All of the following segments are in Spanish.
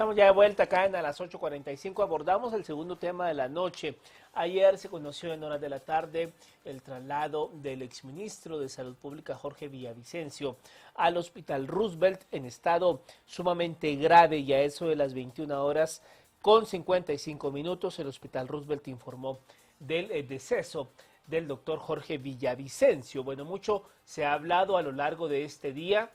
Estamos ya de vuelta acá a las 8:45. Abordamos el segundo tema de la noche. Ayer se conoció en horas de la tarde el traslado del exministro de Salud Pública Jorge Villavicencio al Hospital Roosevelt en estado sumamente grave, y a eso de las 21 horas con 55 minutos el Hospital Roosevelt informó del deceso del doctor Jorge Villavicencio. Bueno, mucho se ha hablado a lo largo de este día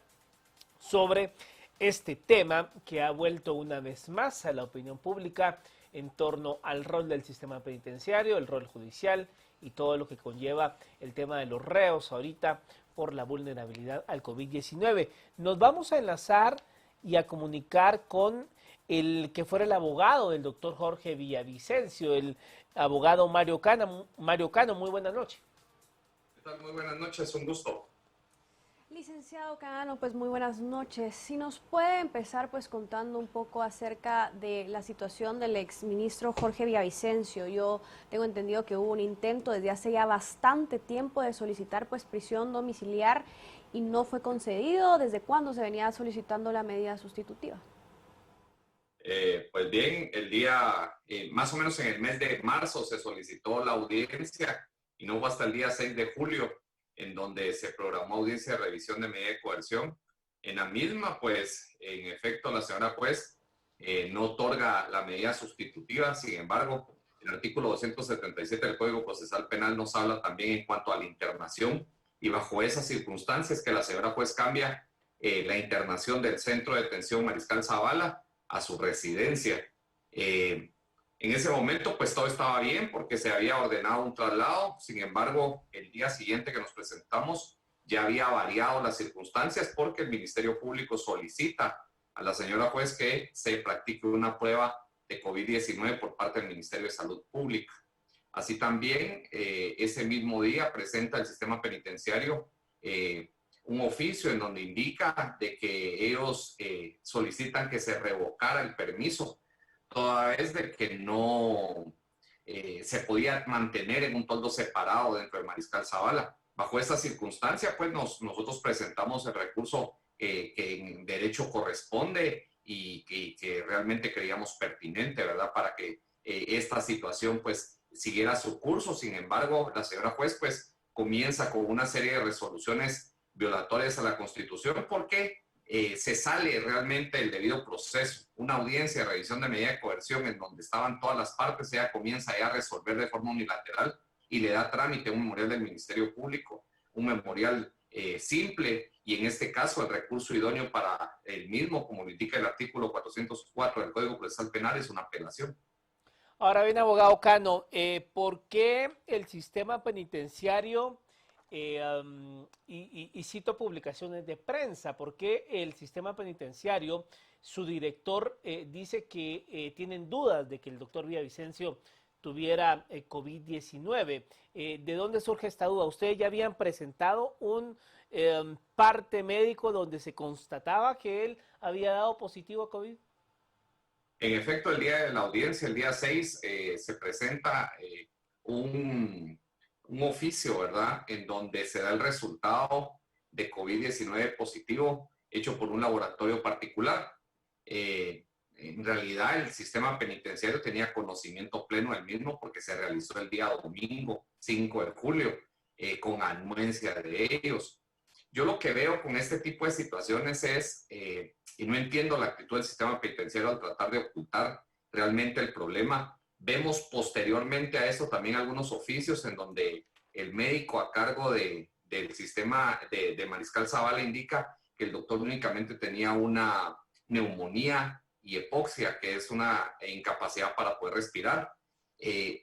sobre este tema que ha vuelto una vez más a la opinión pública en torno al rol del sistema penitenciario, el rol judicial y todo lo que conlleva el tema de los reos ahorita por la vulnerabilidad al COVID-19. Nos vamos a enlazar y a comunicar con el que fuera el abogado del doctor Jorge Villavicencio, el abogado Mario Cano. Mario Cano, muy buenas noches. ¿Qué tal? Muy buenas noches, un gusto. Licenciado Cano, pues muy buenas noches. Si nos puede empezar pues contando un poco acerca de la situación del exministro Jorge Villavicencio. Yo tengo entendido que hubo un intento desde hace ya bastante tiempo de solicitar pues prisión domiciliar y no fue concedido. ¿Desde cuándo se venía solicitando la medida sustitutiva? Pues bien, el día, más o menos en el mes de marzo se solicitó la audiencia y no fue hasta el día 6 de julio en donde se programó audiencia de revisión de medida de coerción. En la misma, pues, en efecto, la señora juez no otorga la medida sustitutiva. Sin embargo, el artículo 277 del Código Procesal Penal nos habla también en cuanto a la internación, y bajo esas circunstancias que la señora juez cambia la internación del Centro de Detención Mariscal Zavala a su residencia. En ese momento, pues todo estaba bien porque se había ordenado un traslado. Sin embargo, el día siguiente que nos presentamos ya había variado las circunstancias porque el Ministerio Público solicita a la señora juez que se practique una prueba de COVID-19 por parte del Ministerio de Salud Pública. Así también, ese mismo día presenta el sistema penitenciario un oficio en donde indica de que ellos solicitan que se revocara el permiso, toda vez de que no se podía mantener en un toldo separado dentro del Mariscal Zavala. Bajo esta circunstancia, pues nosotros presentamos el recurso que en derecho corresponde y que realmente creíamos pertinente, ¿verdad? Para que esta situación pues siguiera su curso. Sin embargo, la señora juez pues comienza con una serie de resoluciones violatorias a la Constitución porque se sale realmente el debido proceso. Una audiencia de revisión de medida de coerción en donde estaban todas las partes, ella comienza ya a resolver de forma unilateral y le da trámite a un memorial del Ministerio Público, un memorial simple, y en este caso el recurso idóneo para el mismo, como lo indica el artículo 404 del Código Procesal Penal, es una apelación. Ahora bien, abogado Cano, ¿por qué el sistema penitenciario, y cito publicaciones de prensa, por qué el sistema penitenciario, su director dice que tienen dudas de que el doctor Villavicencio tuviera COVID-19? ¿De dónde surge esta duda? ¿Ustedes ya habían presentado un parte médico donde se constataba que él había dado positivo a COVID? En efecto, el día de la audiencia, el día 6, se presenta un oficio, ¿verdad?, en donde se da el resultado de COVID-19 positivo hecho por un laboratorio particular. En realidad, el sistema penitenciario tenía conocimiento pleno del mismo porque se realizó el día domingo 5 de julio con anuencia de ellos. Yo lo que veo con este tipo de situaciones es, y no entiendo la actitud del sistema penitenciario al tratar de ocultar realmente el problema. Vemos posteriormente a eso también algunos oficios en donde el médico a cargo del sistema de Mariscal Zavala indica que el doctor únicamente tenía una neumonía y hipoxia, que es una incapacidad para poder respirar.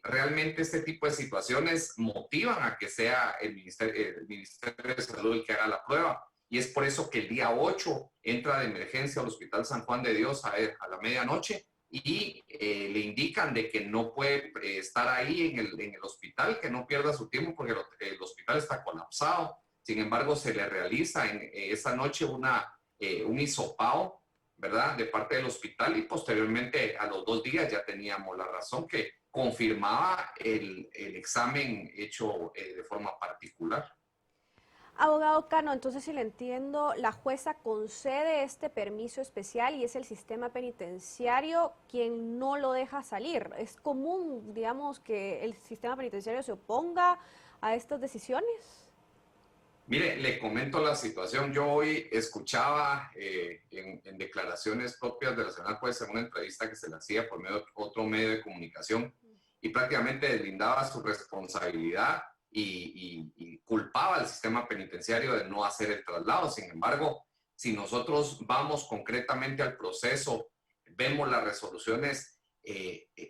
Realmente este tipo de situaciones motivan a que sea el Ministerio de Salud el que haga la prueba. Y es por eso que el día 8 entra de emergencia al Hospital San Juan de Dios a la medianoche y le indican de que no puede estar ahí en el hospital, que no pierda su tiempo porque el hospital está colapsado. Sin embargo, se le realiza esa noche un hisopado, ¿verdad?, de parte del hospital, y posteriormente a los 2 días ya teníamos la razón que confirmaba el examen hecho de forma particular. Abogado Cano, entonces si le entiendo, la jueza concede este permiso especial y es el sistema penitenciario quien no lo deja salir. ¿Es común, digamos, que el sistema penitenciario se oponga a estas decisiones? Mire, le comento la situación. Yo hoy escuchaba en declaraciones propias de la señora jueza en una entrevista que se le hacía por medio de otro medio de comunicación y prácticamente deslindaba su responsabilidad y culpaba al sistema penitenciario de no hacer el traslado. Sin embargo, si nosotros vamos concretamente al proceso, vemos las resoluciones,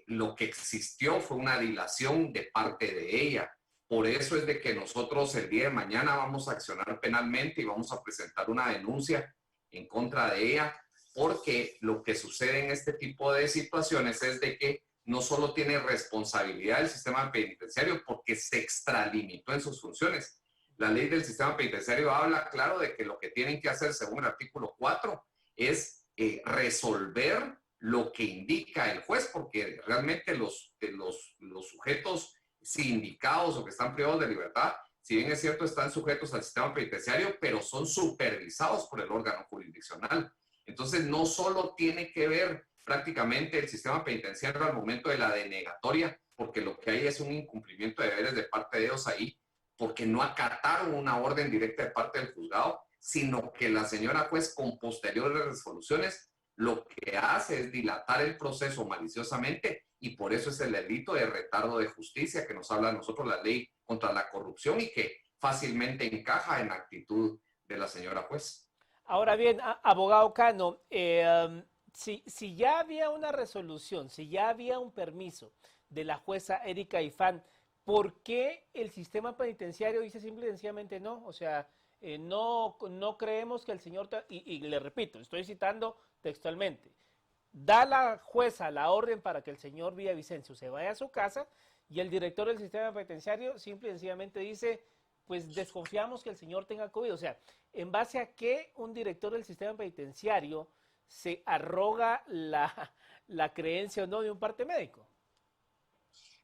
lo que existió fue una dilación de parte de ella. Por eso es de que nosotros el día de mañana vamos a accionar penalmente y vamos a presentar una denuncia en contra de ella, porque lo que sucede en este tipo de situaciones es de que no solo tiene responsabilidad el sistema penitenciario porque se extralimitó en sus funciones. La ley del sistema penitenciario habla claro de que lo que tienen que hacer según el artículo 4 es resolver lo que indica el juez, porque realmente los sujetos sindicados o que están privados de libertad, si bien es cierto, están sujetos al sistema penitenciario, pero son supervisados por el órgano jurisdiccional. Entonces, no solo tiene que ver prácticamente el sistema penitenciario al momento de la denegatoria, porque lo que hay es un incumplimiento de deberes de parte de ellos ahí, porque no acataron una orden directa de parte del juzgado, sino que la señora juez, con posteriores resoluciones, lo que hace es dilatar el proceso maliciosamente, y por eso es el delito de retardo de justicia que nos habla a nosotros la ley contra la corrupción y que fácilmente encaja en la actitud de la señora juez. Ahora bien, abogado Cano, si ya había una resolución, si ya había un permiso de la jueza Erika Ifán, ¿por qué el sistema penitenciario dice simple y sencillamente no? O sea, no creemos que el señor, y le repito, estoy citando textualmente, da la jueza la orden para que el señor Villavicencio se vaya a su casa y el director del sistema penitenciario simple y sencillamente dice, pues desconfiamos que el señor tenga COVID. O sea, ¿en base a qué un director del sistema penitenciario se arroga la creencia o no de un parte médico?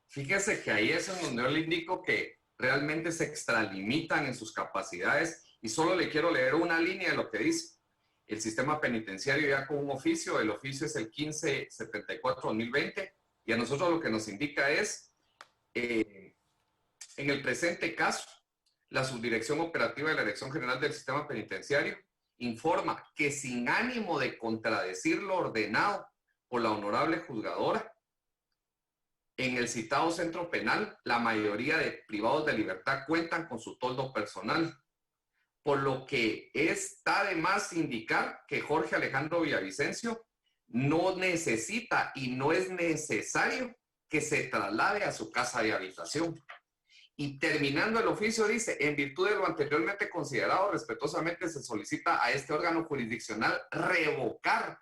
Fíjese que ahí es en donde yo le indico que realmente se extralimitan en sus capacidades y solo le quiero leer una línea de lo que dice. El sistema penitenciario ya con un oficio, el oficio es el 1574-2020 y a nosotros lo que nos indica es, en el presente caso, la Subdirección Operativa de la Dirección General del Sistema Penitenciario informa que sin ánimo de contradecir lo ordenado por la honorable juzgadora, en el citado centro penal, la mayoría de privados de libertad cuentan con su toldo personal, por lo que está de más indicar que Jorge Alejandro Villavicencio no necesita y no es necesario que se traslade a su casa de habitación. Y terminando el oficio dice, en virtud de lo anteriormente considerado, respetuosamente se solicita a este órgano jurisdiccional revocar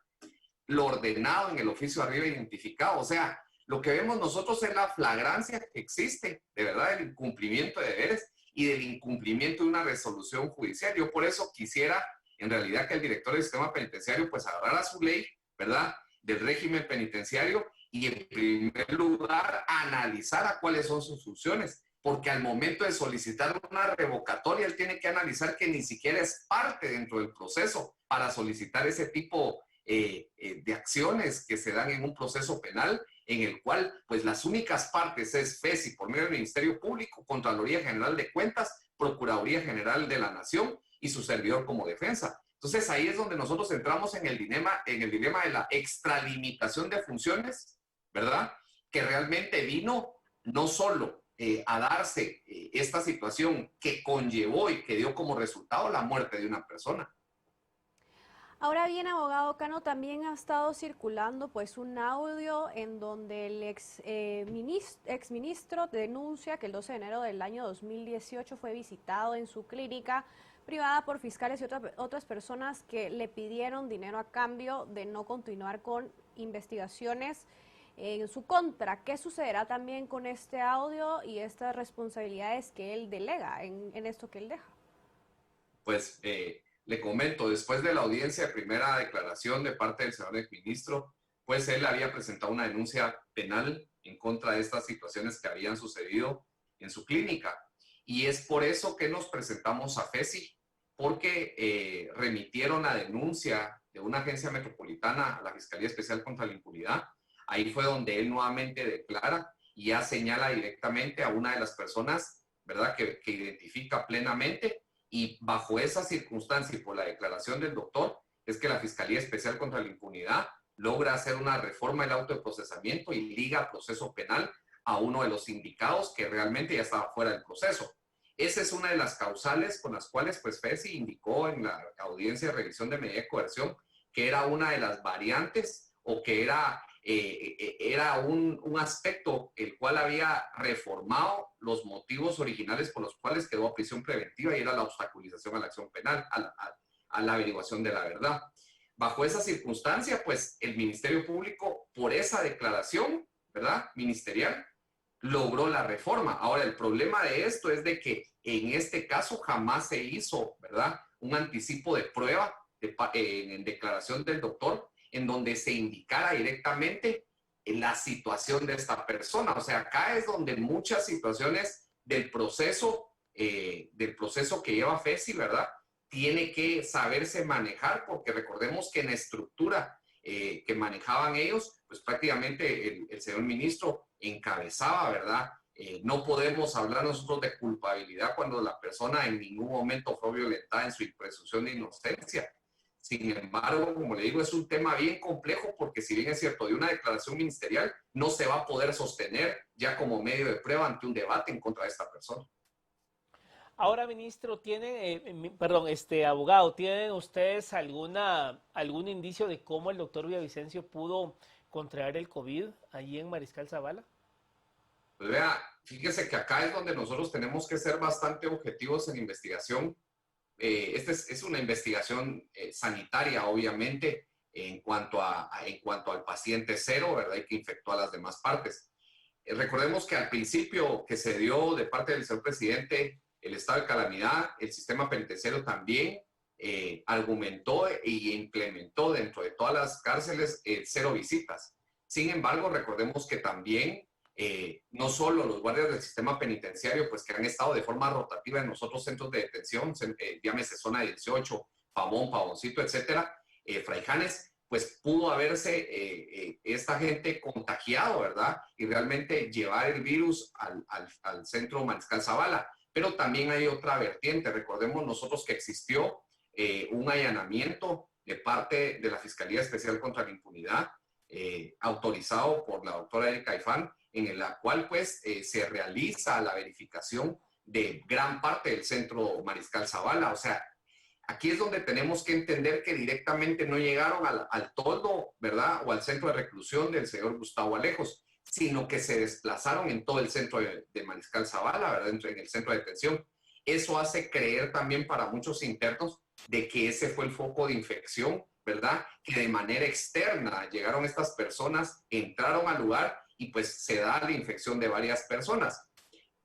lo ordenado en el oficio arriba identificado. O sea, lo que vemos nosotros es la flagrancia que existe, de verdad, del incumplimiento de deberes y del incumplimiento de una resolución judicial. Yo por eso quisiera, en realidad, que el director del sistema penitenciario pues agarrara su ley, ¿verdad?, del régimen penitenciario y en primer lugar analizara cuáles son sus funciones, porque al momento de solicitar una revocatoria, él tiene que analizar que ni siquiera es parte dentro del proceso para solicitar ese tipo de acciones que se dan en un proceso penal, en el cual pues las únicas partes es FESI por medio del Ministerio Público, Contraloría General de Cuentas, Procuraduría General de la Nación y su servidor como defensa. Entonces ahí es donde nosotros entramos en el dilema de la extralimitación de funciones, ¿verdad? Que realmente vino no solo a darse esta situación que conllevó y que dio como resultado la muerte de una persona. Ahora bien, abogado Cano, también ha estado circulando pues un audio en donde el exministro denuncia que el 12 de enero del año 2018 fue visitado en su clínica privada por fiscales y otras personas que le pidieron dinero a cambio de no continuar con investigaciones en su contra. ¿Qué sucederá también con este audio y estas responsabilidades que él delega en esto que él deja? Pues le comento, después de la audiencia de primera declaración de parte del señor exministro, pues él había presentado una denuncia penal en contra de estas situaciones que habían sucedido en su clínica. y es por eso que nos presentamos a FESI, porque remitieron la denuncia de una agencia metropolitana a la Fiscalía Especial contra la Impunidad. Ahí fue donde él nuevamente declara y ya señala directamente a una de las personas, ¿verdad?, que identifica plenamente, y bajo esa circunstancia y por la declaración del doctor, es que la Fiscalía Especial contra la Impunidad logra hacer una reforma del auto de procesamiento y liga al proceso penal a uno de los indicados que realmente ya estaba fuera del proceso. Esa es una de las causales con las cuales pues FESI indicó en la audiencia de revisión de medida de coerción que era una de las variantes o que era un aspecto el cual había reformado los motivos originales por los cuales quedó a prisión preventiva, y era la obstaculización a la acción penal, a la averiguación de la verdad. Bajo esa circunstancia, pues el Ministerio Público, por esa declaración, ¿verdad?, ministerial, logró la reforma. Ahora, el problema de esto es de que en este caso jamás se hizo, ¿verdad?, un anticipo de prueba en declaración del doctor, en donde se indicara directamente la situación de esta persona. O sea, acá es donde muchas situaciones del proceso que lleva FESI, ¿verdad?, tiene que saberse manejar, porque recordemos que en la estructura que manejaban ellos, pues prácticamente el señor ministro encabezaba, ¿verdad? No podemos hablar nosotros de culpabilidad cuando la persona en ningún momento fue violentada en su presunción de inocencia. Sin embargo, como le digo, es un tema bien complejo, porque si bien es cierto, de una declaración ministerial no se va a poder sostener ya como medio de prueba ante un debate en contra de esta persona. Ahora, ministro, abogado, ¿tienen ustedes algún indicio de cómo el doctor Villavicencio pudo contraer el COVID allí en Mariscal Zavala? Pues vea, fíjese que acá es donde nosotros tenemos que ser bastante objetivos en investigación. Esta es una investigación sanitaria, obviamente, en cuanto al paciente cero, ¿verdad?, y que infectó a las demás partes. Recordemos que al principio que se dio de parte del señor presidente el estado de calamidad, el sistema penitenciario también argumentó e implementó dentro de todas las cárceles 0 visitas. Sin embargo, recordemos que también no solo los guardias del sistema penitenciario, pues que han estado de forma rotativa en los otros centros de detención, llámese zona 18, Pavón, Pavoncito, etcétera, Fraijanes, pues pudo haberse esta gente contagiado, ¿verdad?, y realmente llevar el virus al centro Mariscal Zavala. Pero también hay otra vertiente. Recordemos nosotros que existió un allanamiento de parte de la Fiscalía Especial contra la Impunidad, autorizado por la doctora Erika Ifán, en la cual pues se realiza la verificación de gran parte del centro Mariscal Zavala. O sea, aquí es donde tenemos que entender que directamente no llegaron al toldo, ¿verdad?, o al centro de reclusión del señor Gustavo Alejos, sino que se desplazaron en todo el centro de Mariscal Zavala, ¿verdad?, en el centro de detención. Eso hace creer también para muchos internos de que ese fue el foco de infección, ¿verdad?, que de manera externa llegaron estas personas, entraron al lugar y pues se da la infección de varias personas.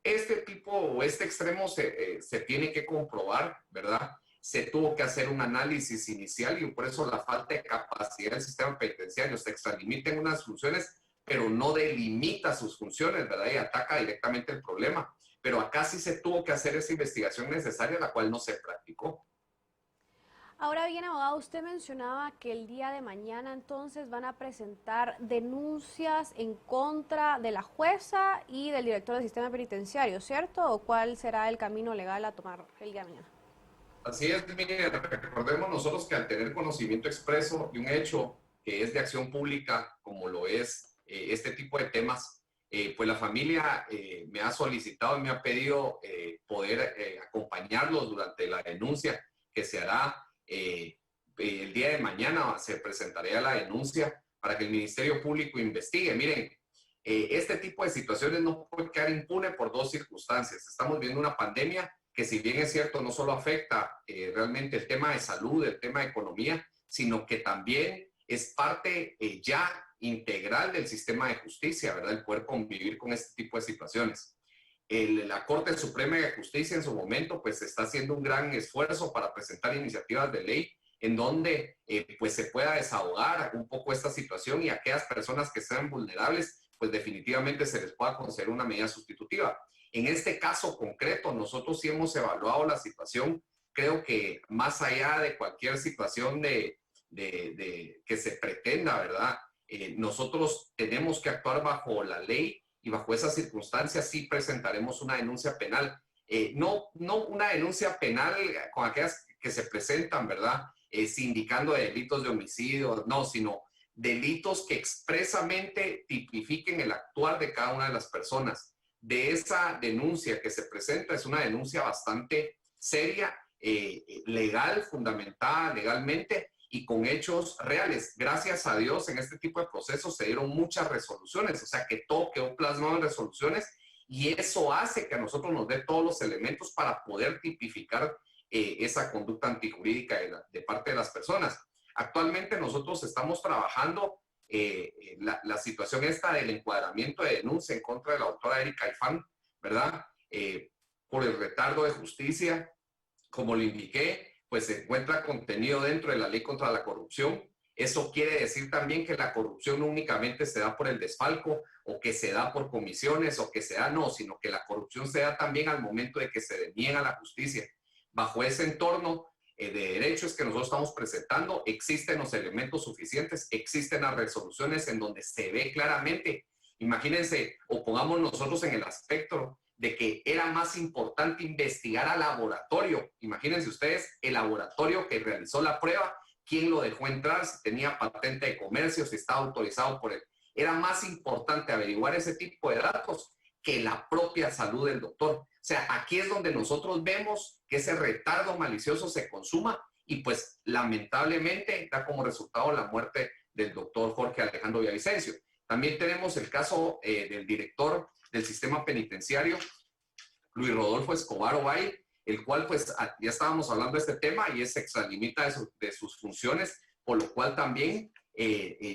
Este tipo o este extremo se tiene que comprobar, ¿verdad? Se tuvo que hacer un análisis inicial, y por eso la falta de capacidad del sistema penitenciario se extralimita en unas funciones, pero no delimita sus funciones, ¿verdad?, y ataca directamente el problema. Pero acá sí se tuvo que hacer esa investigación necesaria, la cual no se practicó. Ahora bien, abogado, usted mencionaba que el día de mañana entonces van a presentar denuncias en contra de la jueza y del director del sistema penitenciario, ¿cierto? ¿O cuál será el camino legal a tomar el día de mañana? Así es, mire, recordemos nosotros que al tener conocimiento expreso de un hecho que es de acción pública, como lo es este tipo de temas, pues la familia me ha solicitado y me ha pedido poder acompañarlos durante la denuncia que se hará el día de mañana. Se presentaría la denuncia para que el Ministerio Público investigue. Miren, este tipo de situaciones no puede quedar impune por dos circunstancias. Estamos viendo una pandemia que, si bien es cierto, no solo afecta realmente el tema de salud, el tema de economía, sino que también es parte ya integral del sistema de justicia, ¿verdad?, el poder convivir con este tipo de situaciones. La Corte Suprema de Justicia en su momento pues está haciendo un gran esfuerzo para presentar iniciativas de ley en donde pues se pueda desahogar un poco esta situación, y a aquellas personas que sean vulnerables pues definitivamente se les pueda conceder una medida sustitutiva. En este caso concreto, nosotros sí hemos evaluado la situación. Creo que más allá de cualquier situación que se pretenda, ¿verdad? Nosotros tenemos que actuar bajo la ley y bajo esas circunstancias sí presentaremos una denuncia penal. No una denuncia penal con aquellas que se presentan, ¿verdad? Indicando delitos de homicidio, no, sino delitos que expresamente tipifiquen el actuar de cada una de las personas. De esa denuncia que se presenta, es una denuncia bastante seria, legal, fundamentada legalmente y con hechos reales. Gracias a Dios, en este tipo de procesos se dieron muchas resoluciones, o sea que todo quedó plasmado en resoluciones y eso hace que a nosotros nos dé todos los elementos para poder tipificar esa conducta antijurídica de parte de las personas. Actualmente nosotros estamos trabajando la situación esta del encuadramiento de denuncia en contra de la doctora Erika Ifán, ¿verdad? Por el retardo de justicia, como lo indiqué, pues se encuentra contenido dentro de la ley contra la corrupción. Eso quiere decir también que la corrupción no únicamente se da por el desfalco o que se da por comisiones o que se da, no, sino que la corrupción se da también al momento de que se deniega la justicia. Bajo ese entorno de derechos que nosotros estamos presentando, existen los elementos suficientes, existen las resoluciones en donde se ve claramente. Imagínense, o pongamos nosotros en el aspecto de que era más importante investigar al laboratorio. Imagínense ustedes, el laboratorio que realizó la prueba, quién lo dejó entrar, si tenía patente de comercio, si estaba autorizado por él. Era más importante averiguar ese tipo de datos que la propia salud del doctor. O sea, aquí es donde nosotros vemos que ese retardo malicioso se consuma y pues lamentablemente da como resultado la muerte del doctor Jorge Alejandro Villavicencio. También tenemos el caso del director del sistema penitenciario, Luis Rodolfo Escobar Ovalle, el cual pues ya estábamos hablando de este tema y es extralimita de sus funciones, por lo cual también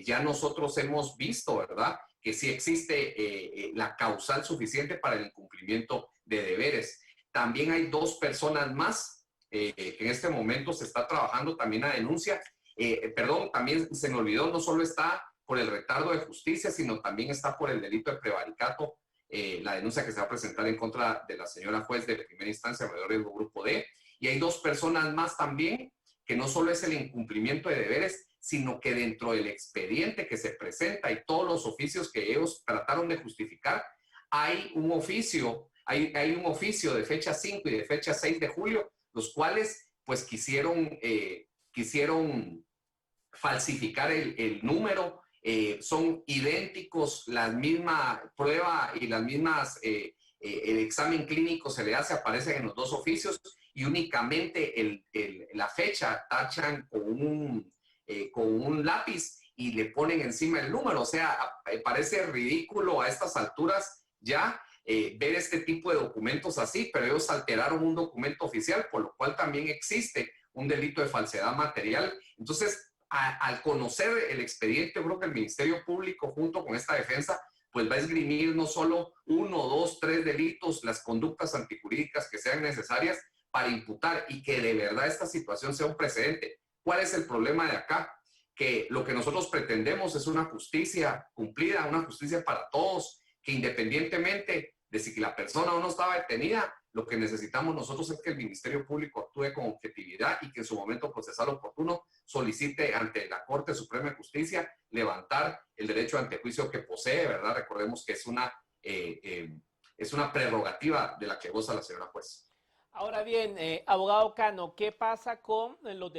ya nosotros hemos visto, ¿verdad?, que sí existe la causal suficiente para el incumplimiento de deberes. También hay 2 personas más que en este momento se está trabajando también a denuncia. También se me olvidó, no solo está por el retardo de justicia, sino también está por el delito de prevaricato, la denuncia que se va a presentar en contra de la señora juez de primera instancia, mayor riesgo grupo D. Y hay 2 personas más también, que no solo es el incumplimiento de deberes, sino que dentro del expediente que se presenta y todos los oficios que ellos trataron de justificar, hay un oficio de fecha 5 y de fecha 6 de julio, los cuales pues quisieron falsificar el número. Son idénticos, la misma prueba y las mismas, el examen clínico se le hace, aparecen en los 2 oficios y únicamente la fecha tachan con un lápiz y le ponen encima el número. O sea, parece ridículo a estas alturas ya ver este tipo de documentos así, pero ellos alteraron un documento oficial, por lo cual también existe un delito de falsedad material. Entonces, al conocer el expediente, yo creo que el Ministerio Público junto con esta defensa pues va a esgrimir no solo 1, 2, 3 delitos, las conductas antijurídicas que sean necesarias para imputar y que de verdad esta situación sea un precedente. ¿Cuál es el problema de acá? Que lo que nosotros pretendemos es una justicia cumplida, una justicia para todos, que independientemente de si la persona o no estaba detenida, lo que necesitamos nosotros es que el Ministerio Público actúe con objetividad y que en su momento procesal oportuno solicite ante la Corte Suprema de Justicia levantar el derecho de antejuicio que posee, ¿verdad? Recordemos que es una prerrogativa de la que goza la señora juez. Ahora bien, abogado Cano, ¿qué pasa con las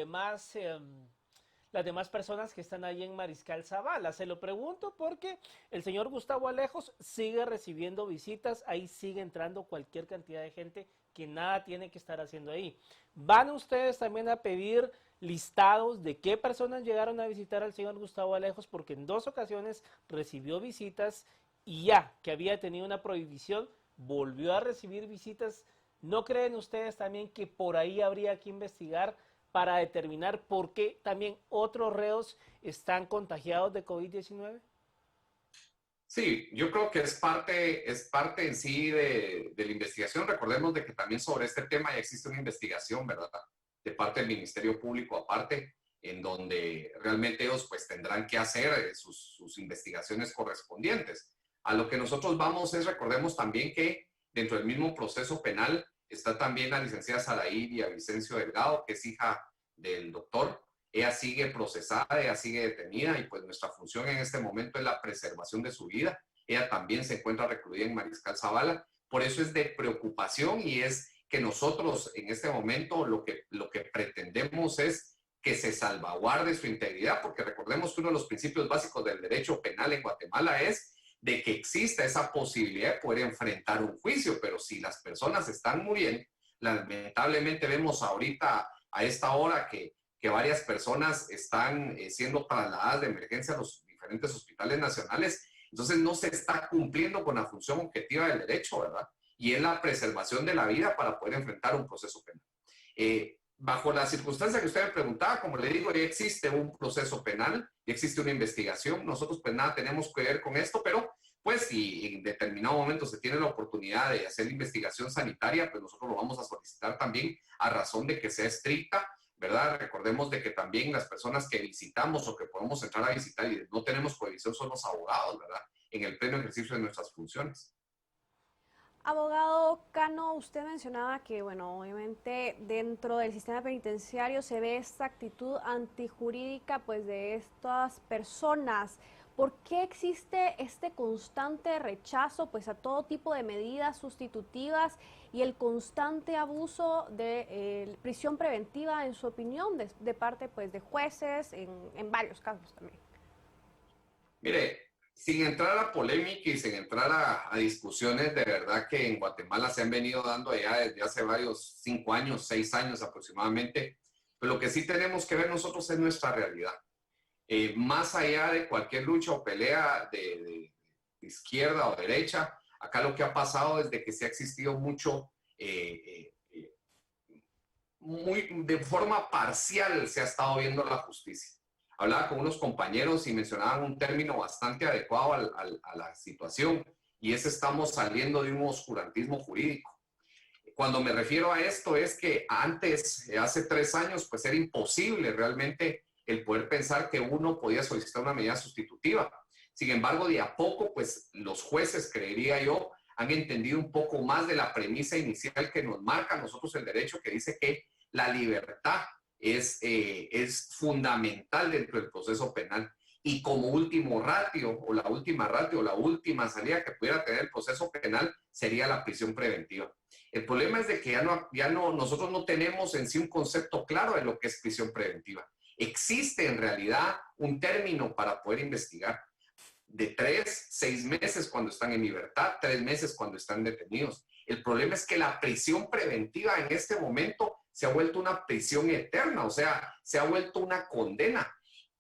demás personas que están ahí en Mariscal Zavala? Se lo pregunto porque el señor Gustavo Alejos sigue recibiendo visitas, ahí sigue entrando cualquier cantidad de gente que nada tiene que estar haciendo ahí. ¿Van ustedes también a pedir listados de qué personas llegaron a visitar al señor Gustavo Alejos? Porque en 2 ocasiones recibió visitas y ya que había tenido una prohibición, volvió a recibir visitas. ¿No creen ustedes también que por ahí habría que investigar para determinar por qué también otros reos están contagiados de COVID-19? Sí, yo creo que es parte en sí de la investigación. Recordemos de que también sobre este tema ya existe una investigación, ¿verdad?, de parte del Ministerio Público aparte, en donde realmente ellos pues tendrán que hacer sus investigaciones correspondientes. A lo que nosotros vamos es, recordemos también que dentro del mismo proceso penal está también la licenciada Saraí Villavicencio Delgado, que es hija del doctor. Ella sigue procesada, ella sigue detenida y pues nuestra función en este momento es la preservación de su vida. Ella también se encuentra recluida en Mariscal Zavala. Por eso es de preocupación y es que nosotros en este momento lo que pretendemos es que se salvaguarde su integridad, porque recordemos que uno de los principios básicos del derecho penal en Guatemala es de que exista esa posibilidad de poder enfrentar un juicio, pero si las personas están muriendo, lamentablemente vemos ahorita a esta hora que varias personas están siendo trasladadas de emergencia a los diferentes hospitales nacionales, entonces no se está cumpliendo con la función objetiva del derecho, ¿verdad? Y es la preservación de la vida para poder enfrentar un proceso penal. Bajo la circunstancia que usted me preguntaba, como le digo, ya existe un proceso penal, ya existe una investigación, nosotros pues nada tenemos que ver con esto, pero pues si en determinado momento se tiene la oportunidad de hacer la investigación sanitaria, pues nosotros lo vamos a solicitar también a razón de que sea estricta, ¿verdad? Recordemos de que también las personas que visitamos o que podemos entrar a visitar y no tenemos prohibición son los abogados, ¿verdad? En el pleno ejercicio de nuestras funciones. Abogado Cano, usted mencionaba que, bueno, obviamente dentro del sistema penitenciario se ve esta actitud antijurídica, pues, de estas personas. ¿Por qué existe este constante rechazo, pues, a todo tipo de medidas sustitutivas y el constante abuso de prisión preventiva, en su opinión, de parte, pues, de jueces en varios casos también? Mire, sin entrar a polémica y sin entrar a discusiones, de verdad que en Guatemala se han venido dando ya desde hace varios 5 años, 6 años aproximadamente, pero lo que sí tenemos que ver nosotros es nuestra realidad. Más allá de cualquier lucha o pelea de izquierda o derecha, acá lo que ha pasado desde que se ha existido mucho, de forma parcial se ha estado viendo la justicia. Hablaba con unos compañeros y mencionaban un término bastante adecuado a la situación, y es estamos saliendo de un oscurantismo jurídico. Cuando me refiero a esto es que antes, hace 3 años, pues era imposible realmente el poder pensar que uno podía solicitar una medida sustitutiva. Sin embargo, de a poco, pues los jueces, creería yo, han entendido un poco más de la premisa inicial que nos marca a nosotros el derecho, que dice que la libertad es fundamental dentro del proceso penal. Y como último ratio, o la última ratio, o la última salida que pudiera tener el proceso penal sería la prisión preventiva. El problema es de que nosotros no tenemos en sí un concepto claro de lo que es prisión preventiva. Existe en realidad un término para poder investigar de 3, 6 meses cuando están en libertad, 3 meses cuando están detenidos. El problema es que la prisión preventiva en este momento se ha vuelto una prisión eterna, o sea, se ha vuelto una condena.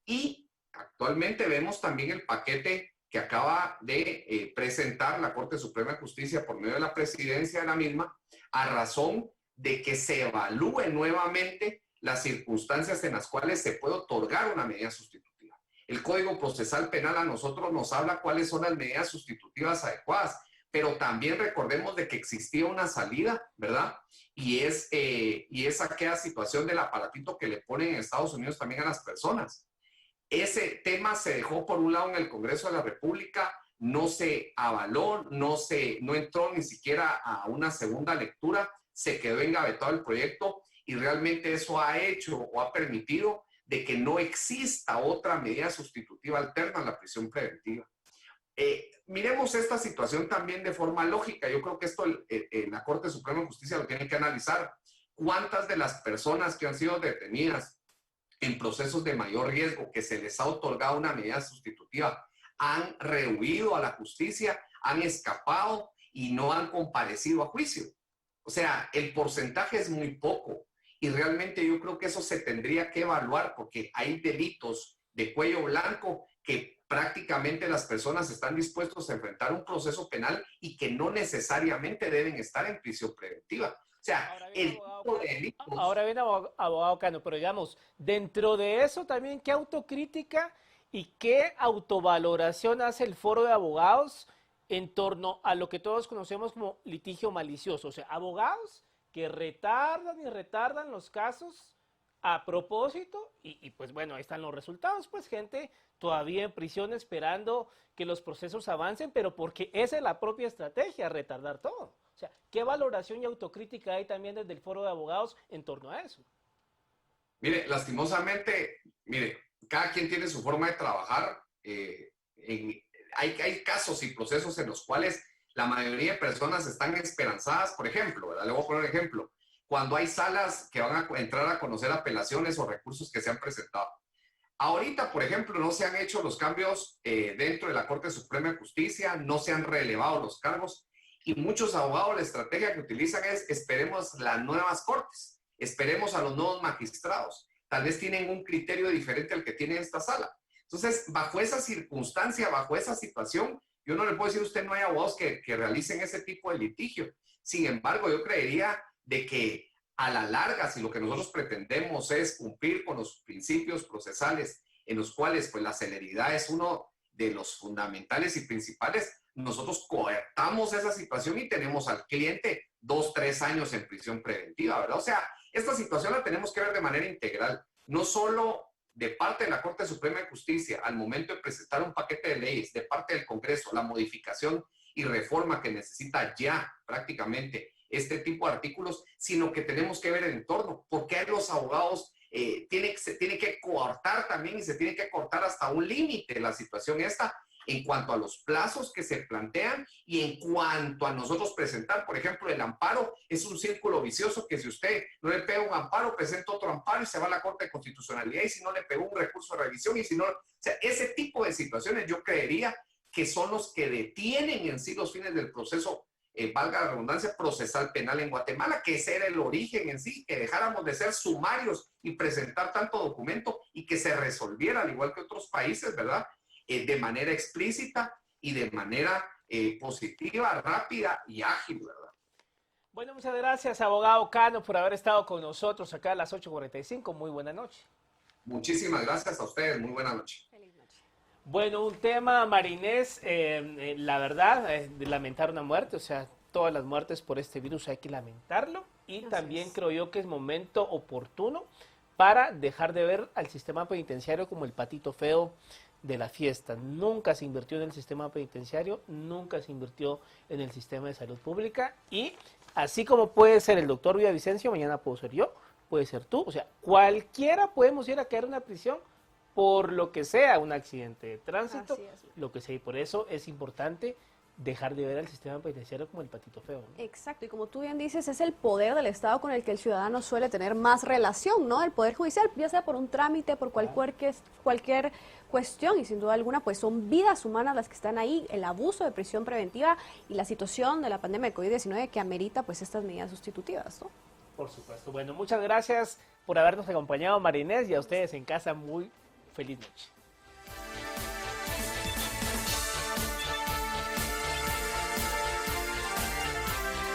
Y actualmente vemos también el paquete que acaba de presentar la Corte Suprema de Justicia por medio de la presidencia de la misma, a razón de que se evalúe nuevamente las circunstancias en las cuales se puede otorgar una medida sustitutiva. El Código Procesal Penal a nosotros nos habla cuáles son las medidas sustitutivas adecuadas, pero también recordemos de que existía una salida, ¿verdad? Y es aquella situación del aparatito que le ponen en Estados Unidos también a las personas. Ese tema se dejó por un lado en el Congreso de la República, no se avaló, no entró ni siquiera a una segunda lectura, se quedó engavetado el proyecto, y realmente eso ha hecho o ha permitido de que no exista otra medida sustitutiva alterna a la prisión preventiva. Miremos esta situación también de forma lógica. Yo creo que esto la Corte Suprema de Justicia lo tiene que analizar. ¿Cuántas de las personas que han sido detenidas en procesos de mayor riesgo, que se les ha otorgado una medida sustitutiva, han rehuido a la justicia, han escapado y no han comparecido a juicio? O sea, el porcentaje es muy poco, y realmente yo creo que eso se tendría que evaluar, porque hay delitos de cuello blanco que prácticamente las personas están dispuestos a enfrentar un proceso penal y que no necesariamente deben estar en prisión preventiva. O sea, el tipo de delitos... Ahora bien, abogado Cano, pero digamos, dentro de eso también, ¿qué autocrítica y qué autovaloración hace el Foro de Abogados en torno a lo que todos conocemos como litigio malicioso? O sea, abogados que retardan y retardan los casos a propósito, y pues bueno, ahí están los resultados, pues gente todavía en prisión esperando que los procesos avancen, pero porque esa es la propia estrategia, retardar todo. O sea, ¿qué valoración y autocrítica hay también desde el foro de abogados en torno a eso? Mire, lastimosamente, mire, cada quien tiene su forma de trabajar. Hay casos y procesos en los cuales la mayoría de personas están esperanzadas. Por ejemplo, ¿verdad? Le voy a poner un ejemplo. Cuando hay salas que van a entrar a conocer apelaciones o recursos que se han presentado. Ahorita, por ejemplo, no se han hecho los cambios dentro de la Corte Suprema de Justicia, no se han relevado los cargos y muchos abogados la estrategia que utilizan es esperemos las nuevas cortes, esperemos a los nuevos magistrados. Tal vez tienen un criterio diferente al que tiene esta sala. Entonces, bajo esa circunstancia, bajo esa situación, yo no le puedo decir a usted no hay abogados que realicen ese tipo de litigio. Sin embargo, yo creería de que a la larga, si lo que nosotros pretendemos es cumplir con los principios procesales en los cuales pues la celeridad es uno de los fundamentales y principales, nosotros coartamos esa situación y tenemos al cliente 2, 3 años en prisión preventiva, ¿verdad? O sea, esta situación la tenemos que ver de manera integral, no solo de parte de la Corte Suprema de Justicia al momento de presentar un paquete de leyes, de parte del Congreso, la modificación y reforma que necesita ya prácticamente este tipo de artículos, sino que tenemos que ver el entorno, porque los abogados se tiene que coartar también y se tiene que cortar hasta un límite la situación esta en cuanto a los plazos que se plantean y en cuanto a nosotros presentar, por ejemplo, el amparo es un círculo vicioso que si usted no le pega un amparo, presenta otro amparo y se va a la Corte de Constitucionalidad y si no le pegó un recurso de revisión y si no, o sea, ese tipo de situaciones yo creería que son los que detienen en sí los fines del proceso, valga la redundancia, procesal penal en Guatemala, que ese era el origen en sí, que dejáramos de ser sumarios y presentar tanto documento y que se resolviera, al igual que otros países, ¿verdad? De manera explícita y de manera positiva, rápida y ágil, ¿verdad? Bueno, muchas gracias, abogado Cano, por haber estado con nosotros acá a las 8:45. Muy buena noche. Muchísimas gracias a ustedes. Muy buena noche. Feliz noche. Bueno, un tema, Marinés, la verdad, de lamentar una muerte, o sea, todas las muertes por este virus hay que lamentarlo y Así también es. creo yo que es momento oportuno para dejar de ver al sistema penitenciario como el patito feo de la fiesta. Nunca se invirtió en el sistema penitenciario, nunca se invirtió en el sistema de salud pública y así como puede ser el doctor Villavicencio, mañana puedo ser yo, puede ser tú, o sea, cualquiera podemos ir a caer en una prisión por lo que sea, un accidente de tránsito, Así es. lo que sea, y por eso es importante dejar de ver al sistema penitenciario como el patito feo, ¿no? Exacto, y como tú bien dices, es el poder del Estado con el que el ciudadano suele tener más relación, ¿no? El poder judicial, ya sea por un trámite, por cualquier cuestión, y sin duda alguna, pues son vidas humanas las que están ahí, el abuso de prisión preventiva y la situación de la pandemia de COVID-19 que amerita pues estas medidas sustitutivas, ¿no? Por supuesto. Bueno, muchas gracias por habernos acompañado, Marinés, y a ustedes en casa, muy feliz noche.